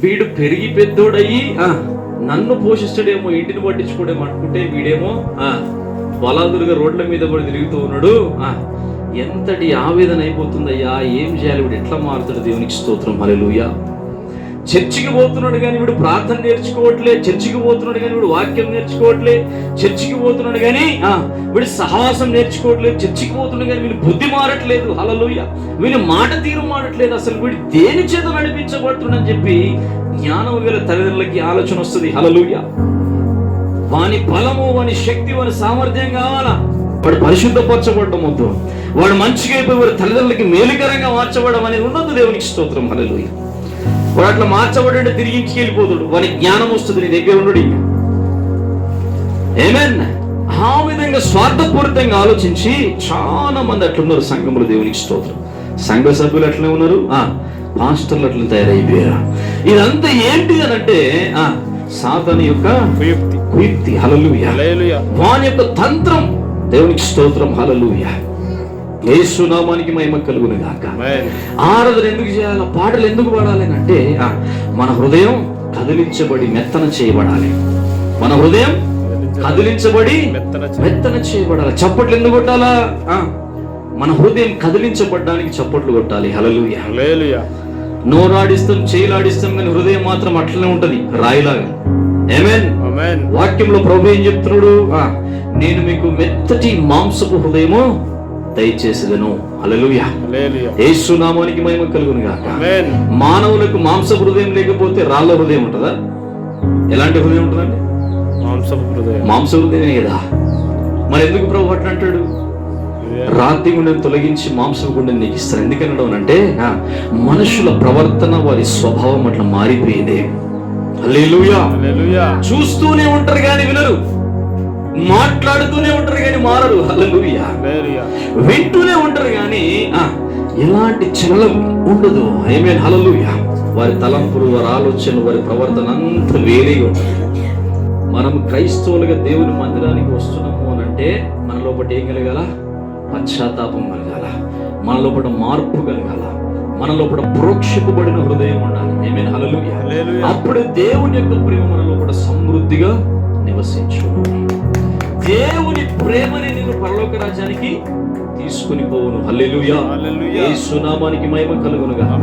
వీడు పెరిగి పెద్దోడయ్యి నన్ను పోషిస్తాడేమో, ఇంటిని పట్టించుకోడేమో అనుకుంటే వీడేమో బలాదులుగా రోడ్ల మీద కూడా తిరుగుతూ ఉన్నాడు. ఎంతటి ఆవేదన అయిపోతుందయ్యా, ఏం చేయాలి, వీడు ఎట్లా మారుతాడు? దేవునికి స్తోత్రం, హల్లెలూయా. చర్చికి పోతున్నాడు కానీ వీడు ప్రార్థన నేర్చుకోవట్లే, చర్చికి పోతున్నాడు కానీ వీడు వాక్యం నేర్చుకోవట్లే, చర్చికి పోతున్నాడు కానీ వీడు సహవాసం నేర్చుకోవట్లేదు, చర్చికి పోతున్నాడు కానీ వీడు బుద్ధి మారట్లేదు, హల్లెలూయా. వీడి మాట తీరు మారట్లేదు, అసలు వీడు దేని చేత నడిపించబడుతున్నాడని చెప్పి జ్ఞానం గల తల్లిదండ్రులకి ఆలోచన వస్తుంది, హల్లెలూయా. వాని బలము, వాని శక్తి, వాని సామర్థ్యం కావాలా, వాడు పరిశుద్ధపరచబడడం వద్దు, వాడు మంచిగా అయిపోయి వాడి తల్లిదండ్రులకి మేలుకరంగా మార్చబడడం అనేది ఉండదు. దేవునికి స్తోత్రం, హల్లెలూయా. వాడు అట్లా మార్చబడి తిరిగి ఇంటికి వెళ్ళిపోతాడు, వాని జ్ఞానం వస్తుంది, నీ దగ్గర ఉండడు. ఆమేన్. ఆ విధంగా స్వార్థపూరితంగా ఆలోచించి చాలా మంది అట్లున్నారు సంఘములు. దేవునికి స్తోత్రం. సంఘ సభ్యులు అట్లనే ఉన్నారు, పాస్టర్లు అట్లా తయారైపోయారు. ఇదంతా ఏంటి అని అంటే సాతాను యొక్క కుయుక్తి, హల్లెలూయా. వాని యొక్క తంత్రం. దేవునికి స్తోత్రం, హల్లెలూయా. యేసు నామానికి మహిమ కలుగును గాక. ఆరాధన ఎందుకు చేయాలి, పాటలు ఎందుకు పాడాలి అంటే మన హృదయం కదిలించబడి మెత్తన చేయబడాలి. మన హృదయం కదిలించబడి మెత్తన చేయబడాలి. చప్పట్లు ఎందుకు కొట్టాలా? మన హృదయం కదిలించబడడానికి చప్పట్లు కొట్టాలి, హల్లెలూయా. నోరాడిస్తాం, చేయలాడిస్తాం, కానీ హృదయం మాత్రం అట్లనే ఉంటది, రాయిలాగా. ఆమేన్. వాక్యంలో ప్రభు ఏం చెప్తున్నాడు? నేను మీకు మెత్తటి మాంసపు హృదయము దయచేసేదను, హల్లెలూయా. యేసు నామానికి మహిమ కలుగును గాక. మానవులకు మాంసపు హృదయం లేకపోతే రాళ్ళ హృదయం ఉంటుందా? ఎలాంటి హృదయం ఉంటుందండి? మాంస హృదయమే కదా. మరి ఎందుకు ప్రభు అట్లా అంటాడు? రాతి గుండెను తొలగించి మాంసపు గుండెను నీకు ఇస్తాను. ఎందుకనడం అంటే మనుషుల ప్రవర్తన, వారి స్వభావం అట్లా మారిపోయింది. హల్లెలూయా. చూస్తూనే ఉంటారు కానీ వినరు, మాట్లాడుతూనే ఉంటారు కానీ మారరు, హల్లెలూయా. వింటూనే ఉంటారు కానీ ఎలాంటి చలనం ఉండదు, ఆమేన్, హల్లెలూయా. వారి తలంపులు, వారి ఆలోచనలు, వారి ప్రవర్తన అంతా వేరేగా ఉంటుంది. మనం క్రైస్తవులుగా దేవుని మందిరానికి వస్తున్నాము అని అంటే మన లోపల ఏం కలగాల? పశ్చాత్తాపం కలగాల, మన లోపల మార్పు కలగాల, మన లోపల ప్రోక్షింపబడిన హృదయం ఉండాలి, ఆమేన్, హల్లెలూయా. అప్పుడు దేవుని యొక్క ప్రేమ మన లోపల సమృద్ధిగా నివసించు. దేవుని ప్రేమని నిన్ను పరలోక రాజ్యానికి తీసుకుని పోవును, హల్లెలూయా. యేసు నామానికి మహిమ కలుగును గాక.